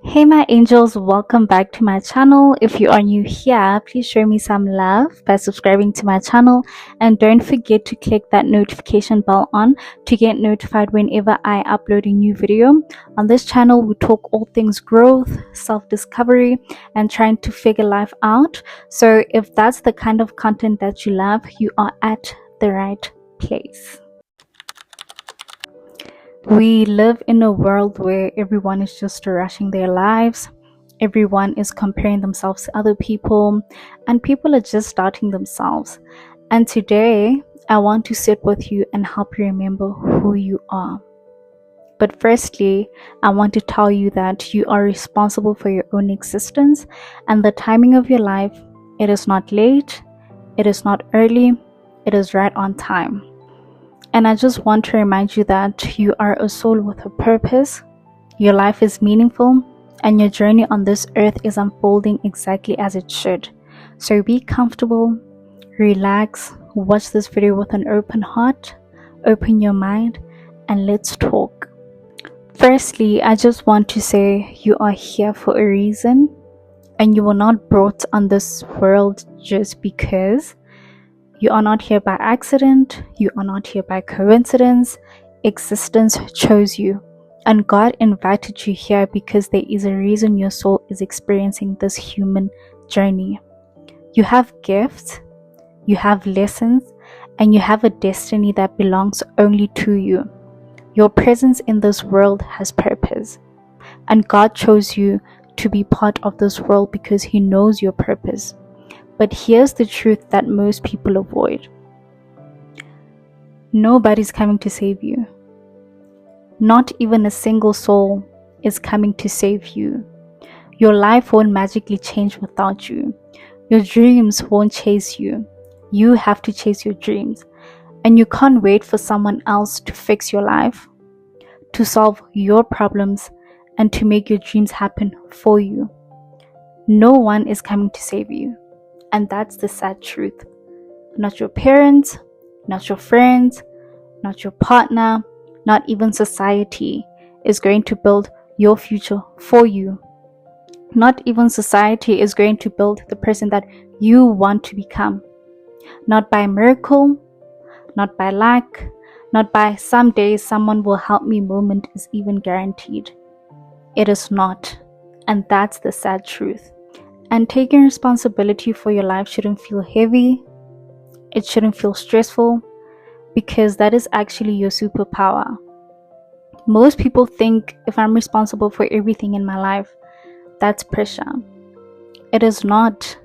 Hey my angels, welcome back to my channel. If you are new here, please show me some love by subscribing to my channel, and don't forget to click that notification bell on to get notified whenever I upload a new video. On this channel we talk all things growth, self-discovery, and trying to figure life out. So if that's the kind of content that you love, you are at the right place. We live in a world where everyone is just rushing their lives. Everyone is comparing themselves to other people, and people are just doubting themselves. And today, I want to sit with you and help you remember who you are. But firstly, I want to tell you that you are responsible for your own existence and the timing of your life. It is not late, it is not early, it is right on time. And I just want to remind you that you are a soul with a purpose. Your life is meaningful, and your journey on this earth is unfolding exactly as it should. So be comfortable, relax, watch this video with an open heart, open your mind, and let's talk. Firstly, I just want to say you are here for a reason, and you were not brought on this world just because. You are not here by accident. You are not here by coincidence. Existence chose you. And God invited you here because there is a reason your soul is experiencing this human journey. You have gifts, you have lessons, and you have a destiny that belongs only to you. Your presence in this world has purpose. And God chose you to be part of this world because He knows your purpose. But here's the truth that most people avoid. Nobody's coming to save you. Not even a single soul is coming to save you. Your life won't magically change without you. Your dreams won't chase you. You have to chase your dreams. And you can't wait for someone else to fix your life, to solve your problems, and to make your dreams happen for you. No one is coming to save you. And that's the sad truth. Not your parents, not your friends, not your partner, not even society is going to build your future for you. Not even society is going to build the person that you want to become. Not by miracle, not by luck, not by someday someone will help me moment is even guaranteed. It is not. And that's the sad truth. And taking responsibility for your life shouldn't feel heavy. It shouldn't feel stressful, because that is actually your superpower. Most people think if I'm responsible for everything in my life, that's pressure. It is not.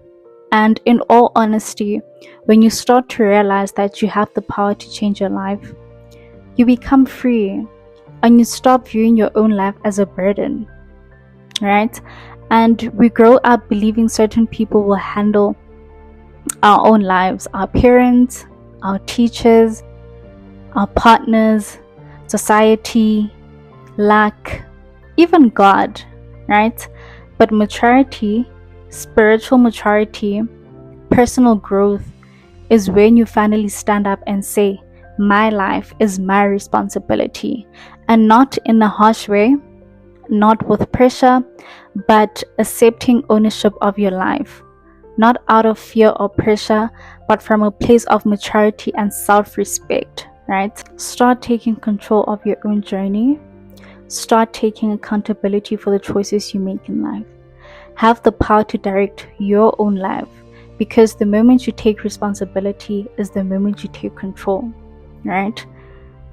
And in all honesty, when you start to realize that you have the power to change your life, you become free and you stop viewing your own life as a burden, right? And we grow up believing certain people will handle our own lives, our parents, our teachers, our partners, society, luck, even God, right? But maturity, spiritual maturity, personal growth is when you finally stand up and say, my life is my responsibility, and not in a harsh way, not with pressure, but accepting ownership of your life, not out of fear or pressure, but from a place of maturity and self-respect, right? Start taking control of your own journey. Start taking accountability for the choices you make in life. Have the power to direct your own life, because the moment you take responsibility is the moment you take control, right?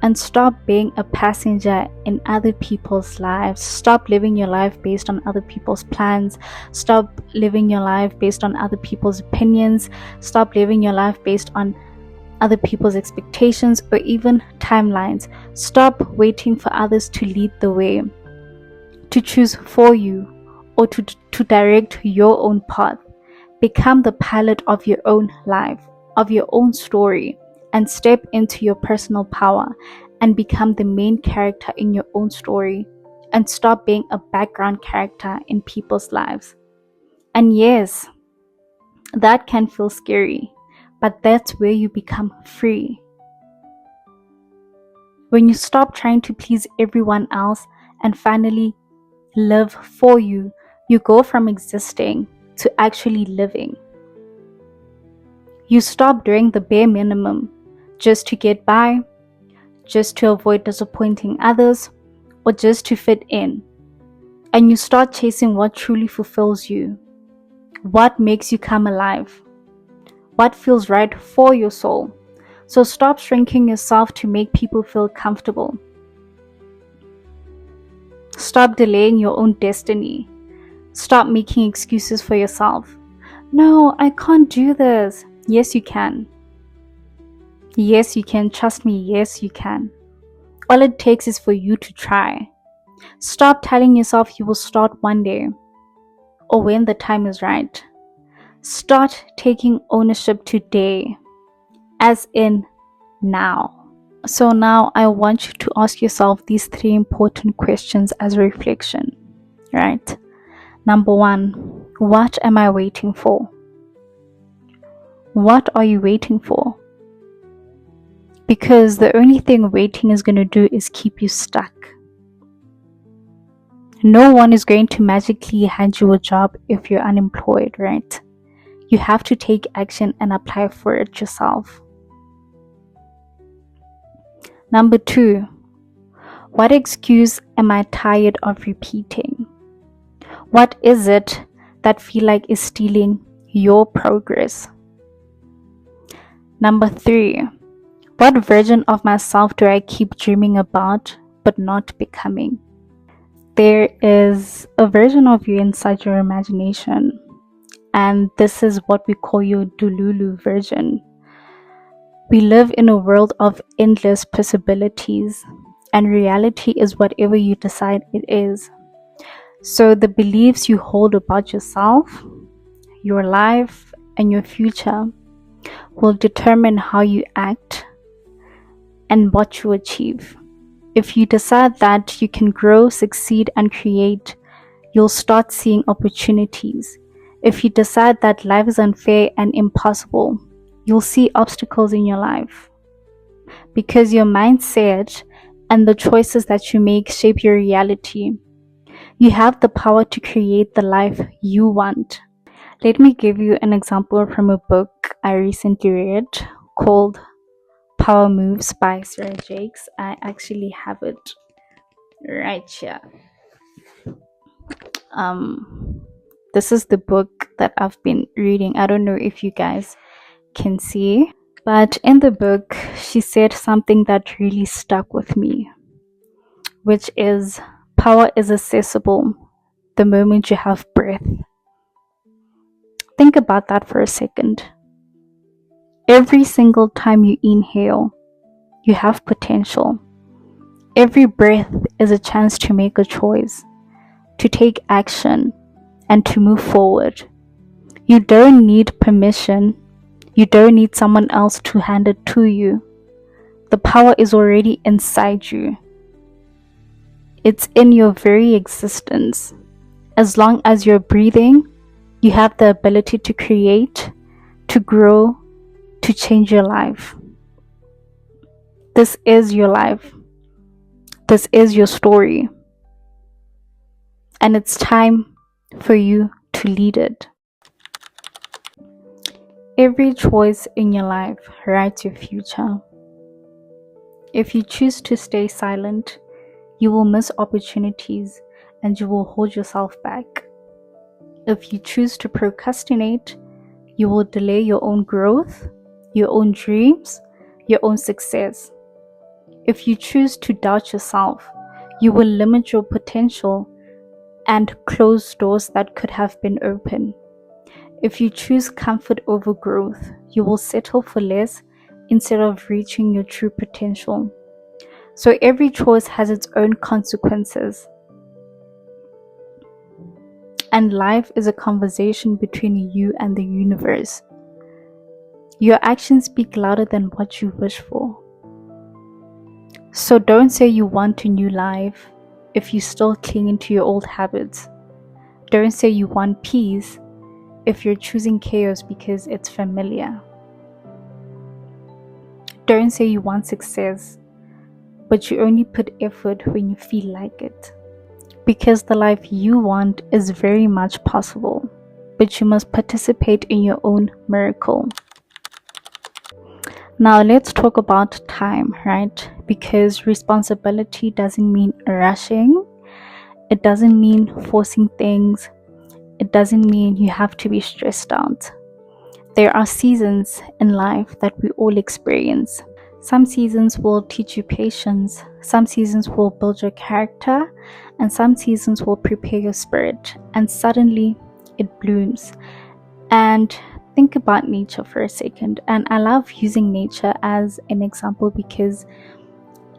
And stop being a passenger in other people's lives. Stop living your life based on other people's plans. Stop living your life based on other people's opinions. Stop living your life based on other people's expectations or even timelines. Stop waiting for others to lead the way, to choose for you, or to direct your own path. Become the pilot of your own life, of your own story, and step into your personal power and become the main character in your own story, and stop being a background character in people's lives. And yes, that can feel scary, but that's where you become free. When you stop trying to please everyone else and finally live for you. You go from existing to actually living. You stop doing the bare minimum just to get by, just to avoid disappointing others, or just to fit in. And you start chasing what truly fulfills you, what makes you come alive, what feels right for your soul. So stop shrinking yourself to make people feel comfortable. Stop delaying your own destiny. Stop making excuses for yourself. No, I can't do this. Yes, you can. Yes, you can. Trust me. Yes, you can. All it takes is for you to try. Stop telling yourself you will start one day or when the time is right. Start taking ownership today, as in now. So now I want you to ask yourself these 3 important questions as a reflection, right? Number 1, what am I waiting for? What are you waiting for? Because the only thing waiting is going to do is keep you stuck. No one is going to magically hand you a job if you're unemployed, right? You have to take action and apply for it yourself. Number 2, what excuse am I tired of repeating? What is it that feel like is stealing your progress? Number 3, what version of myself do I keep dreaming about but not becoming? There is a version of you inside your imagination, and this is what we call your Dululu version. We live in a world of endless possibilities, and reality is whatever you decide it is. So the beliefs you hold about yourself, your life, and your future will determine how you act and what you achieve. If you decide that you can grow, succeed, and create, you'll start seeing opportunities. If you decide that life is unfair and impossible, you'll see obstacles in your life. Because your mindset and the choices that you make shape your reality. You have the power to create the life you want. Let me give you an example from a book I recently read called Power Moves by Sarah Jakes. I actually have it right here. This is the book that I've been reading. I don't know if you guys can see, but in the book she said something that really stuck with me, which is power is accessible the moment you have breath. Think about that for a second. Every single time you inhale, you have potential. Every breath is a chance to make a choice, to take action, and to move forward. You don't need permission. You don't need someone else to hand it to you. The power is already inside you. It's in your very existence. As long as you're breathing, you have the ability to create, to grow, to change your life. This is your life. This is your story. And it's time for you to lead it. Every choice in your life writes your future. If you choose to stay silent, you will miss opportunities and you will hold yourself back. If you choose to procrastinate, you will delay your own growth, your own dreams, your own success. If you choose to doubt yourself, you will limit your potential and close doors that could have been open. If you choose comfort over growth, you will settle for less instead of reaching your true potential. So every choice has its own consequences. And life is a conversation between you and the universe. Your actions speak louder than what you wish for. So don't say you want a new life if you still cling to your old habits. Don't say you want peace if you're choosing chaos because it's familiar. Don't say you want success, but you only put effort when you feel like it. because the life you want is very much possible, but you must participate in your own miracle. Now let's talk about time, right? Because responsibility doesn't mean rushing, it doesn't mean forcing things, it doesn't mean you have to be stressed out. There are seasons in life that we all experience. Some seasons will teach you patience, some seasons will build your character, and some seasons will prepare your spirit, and suddenly it blooms. And think about nature for a second. And I love using nature as an example because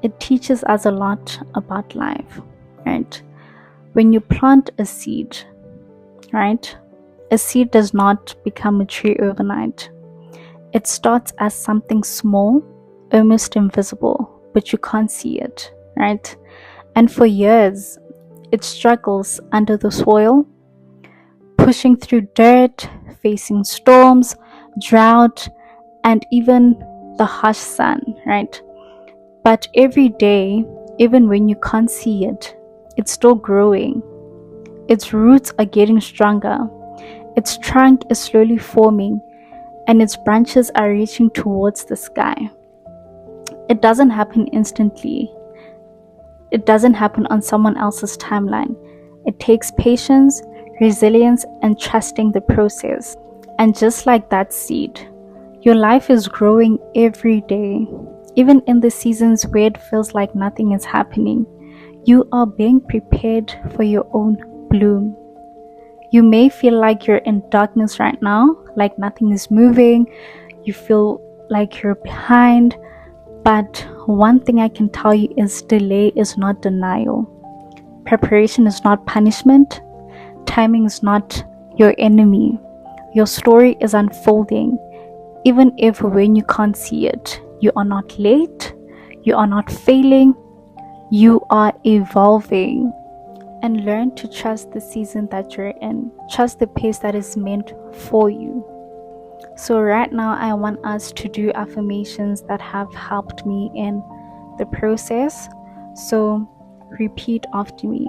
it teaches us a lot about life, right? When you plant a seed, right? A seed does not become a tree overnight. It starts as something small, almost invisible, but you can't see it, right? And for years, it struggles under the soil, pushing through dirt, facing storms, drought, and even the harsh sun, right? But every day, even when you can't see it, it's still growing. Its roots are getting stronger. Its trunk is slowly forming, and its branches are reaching towards the sky. It doesn't happen instantly. It doesn't happen on someone else's timeline. It takes patience, resilience, and trusting the process. And just like that seed, your life is growing every day. Even in the seasons where it feels like nothing is happening, you are being prepared for your own bloom. You may feel like you're in darkness right now, like nothing is moving. You feel like you're behind. But one thing I can tell you is delay is not denial. Preparation is not punishment. Timing is not your enemy. Your story is unfolding. Even if when you can't see it, you are not late, you are not failing, you are evolving. And learn to trust the season that you're in. Trust the pace that is meant for you. So right now, I want us to do affirmations that have helped me in the process. So repeat after me.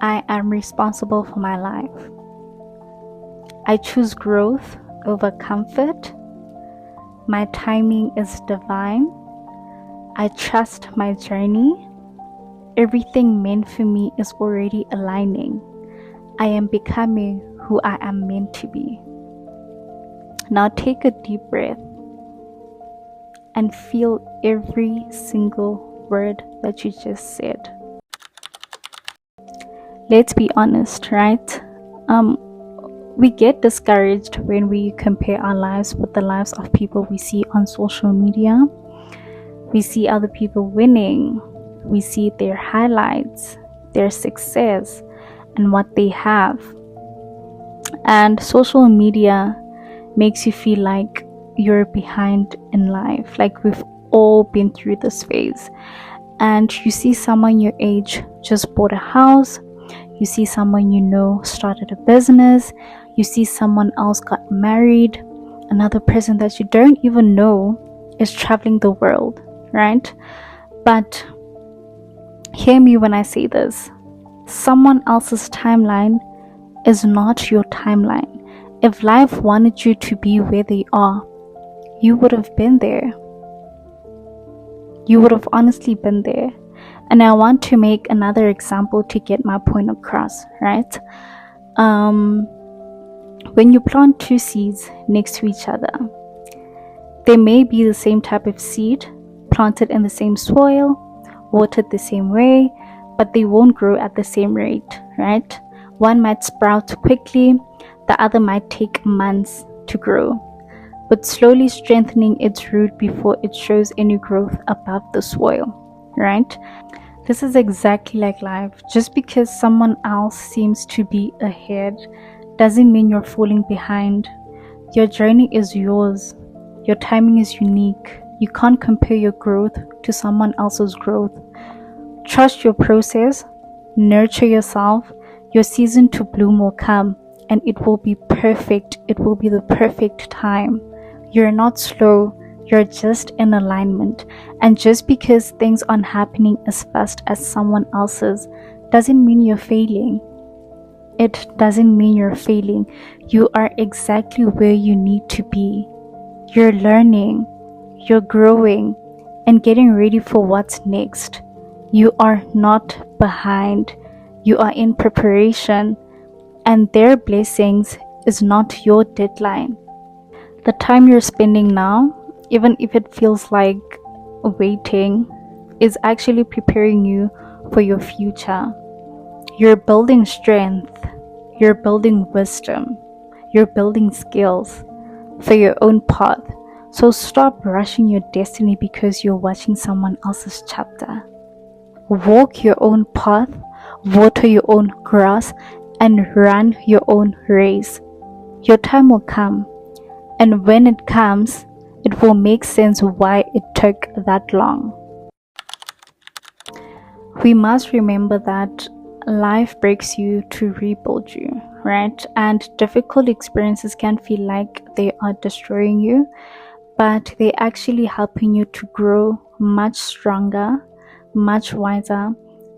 I am responsible for my life. I choose growth over comfort. My timing is divine. I trust my journey. Everything meant for me is already aligning. I am becoming who I am meant to be. Now take a deep breath and feel every single word that you just said. Let's be honest, right? We get discouraged when we compare our lives with the lives of people we see on social media. We see other people winning. We see their highlights, their success, and what they have. And social media makes you feel like you're behind in life, like we've all been through this phase. And you see someone your age just bought a house, you see someone you know started a business, you see someone else got married, another person that you don't even know is traveling the world, right? But hear me when I say this. Someone else's timeline is not your timeline. If life wanted you to be where they are, you would have been there. You would have honestly been there. And I want to make another example to get my point across, right? When you plant two seeds next to each other, they may be the same type of seed, planted in the same soil, watered the same way, but they won't grow at the same rate, right? One might sprout quickly, the other might take months to grow, but slowly strengthening its root before it shows any growth above the soil, right? This is exactly like life. Just because someone else seems to be ahead doesn't mean you're falling behind. Your journey is yours. Your timing is unique. You can't compare your growth to someone else's growth. Trust your process, nurture yourself. Your season to bloom will come, and it will be perfect. It will be the perfect time. You're not slow, you're just in alignment. And just because things aren't happening as fast as someone else's doesn't mean you're failing. It doesn't mean you're failing. You are exactly where you need to be. You're learning, you're growing, and getting ready for what's next. You are not behind. You are in preparation, and their blessings is not your deadline. The time you're spending now, even if it feels like waiting, is actually preparing you for your future. You're building strength, you're building wisdom, you're building skills for your own path. So stop rushing your destiny because you're watching someone else's chapter. Walk your own path, water your own grass, and run your own race. Your time will come, and when it comes, it will make sense why it took that long. We must remember that life breaks you to rebuild you, right? And difficult experiences can feel like they are destroying you, but they're actually helping you to grow much stronger, much wiser,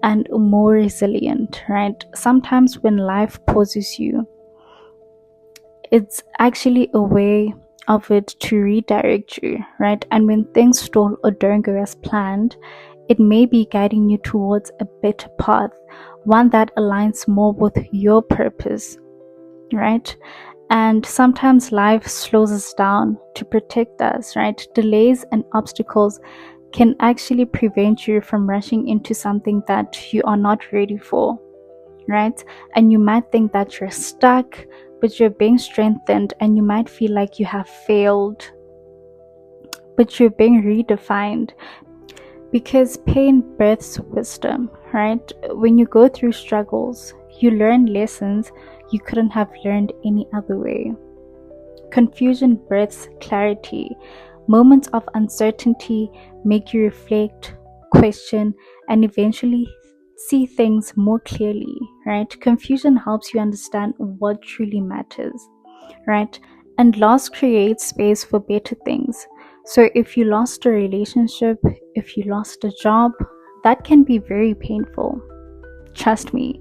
and more resilient, right? Sometimes when life pauses you, it's actually a way of it to redirect you, right? And when things stall or don't go as planned, it may be guiding you towards a better path, one that aligns more with your purpose, right? And sometimes life slows us down to protect us, right? Delays and obstacles can actually prevent you from rushing into something that you are not ready for, right? And you might think that you're stuck, but you're being strengthened, and you might feel like you have failed, but you're being redefined, because pain births wisdom, right? When you go through struggles, you learn lessons you couldn't have learned any other way. Confusion births clarity. Moments of uncertainty make you reflect, question, and eventually see things more clearly, right? Confusion helps you understand what truly matters, right? And loss creates space for better things. So if you lost a relationship, if you lost a job, that can be very painful, trust me.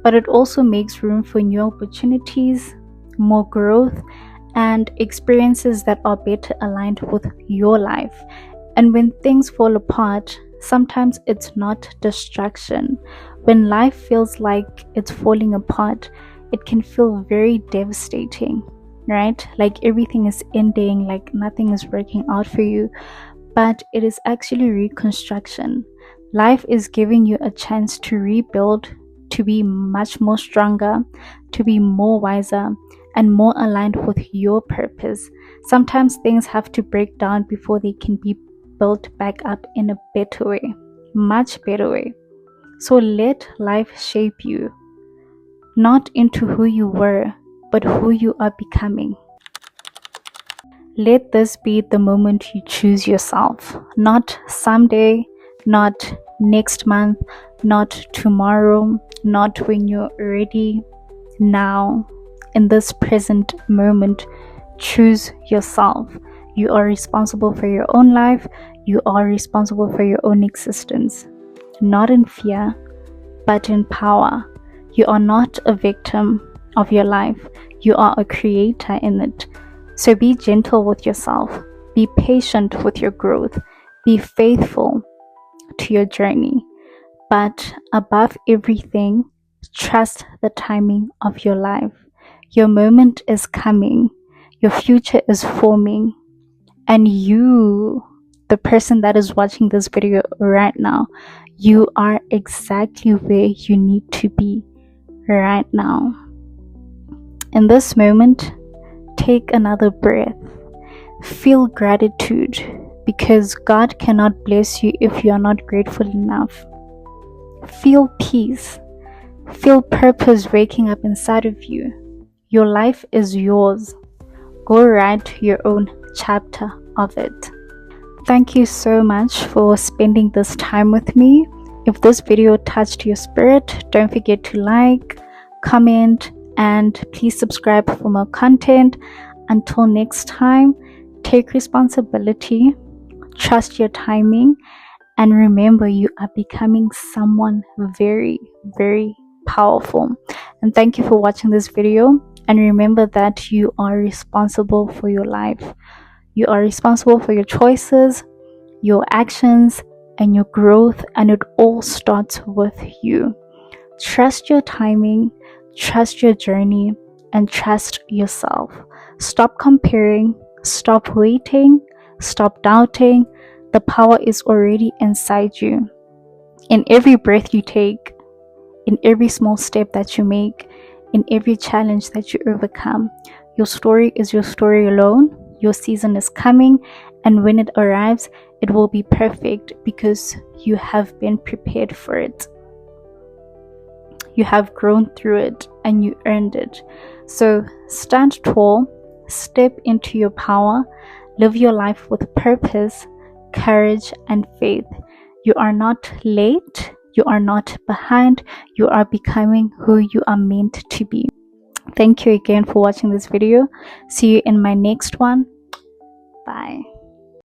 But it also makes room for new opportunities, more growth, and experiences that are better aligned with your life. And when things fall apart, sometimes it's not destruction. When life feels like it's falling apart, it can feel very devastating, right? Like everything is ending, like nothing is working out for you. But it is actually reconstruction. Life is giving you a chance to rebuild, to be much more stronger, to be more wiser, and more aligned with your purpose. Sometimes things have to break down before they can be built back up in a better way, much better way. So let life shape you, not into who you were, but who you are becoming. Let this be the moment you choose yourself, not someday, not next month, not tomorrow, not when you're ready. Now, in this present moment, choose yourself. You are responsible for your own life. You are responsible for your own existence. Not in fear, but in power. You are not a victim of your life. You are a creator in it. So be gentle with yourself. Be patient with your growth. Be faithful to your journey. But above everything, trust the timing of your life. Your moment is coming. Your future is forming. And you, the person that is watching this video right now, you are exactly where you need to be right now. In this moment, take another breath. Feel gratitude, because God cannot bless you if you are not grateful enough. Feel peace. Feel purpose waking up inside of you. Your life is yours. Go write your own chapter of it. Thank you so much for spending this time with me. If this video touched your spirit, don't forget to like, comment, and please subscribe for more content. Until next time, take responsibility, trust your timing, And remember, you are becoming someone very, very powerful. And thank you for watching this video. And remember that you are responsible for your life. You are responsible for your choices, your actions, and your growth. And it all starts with you. Trust your timing, trust your journey, and trust yourself. Stop comparing, stop waiting, stop doubting. The power is already inside you. In every breath you take, in every small step that you make, in every challenge that you overcome, your story is your story alone. Your season is coming, and when it arrives, it will be perfect because you have been prepared for it. You have grown through it and you earned it. So stand tall, step into your power, live your life with purpose, courage, and faith. You are not late, you are not behind, you are becoming who you are meant to be. Thank you again for watching this video. See you in my next one. Bye.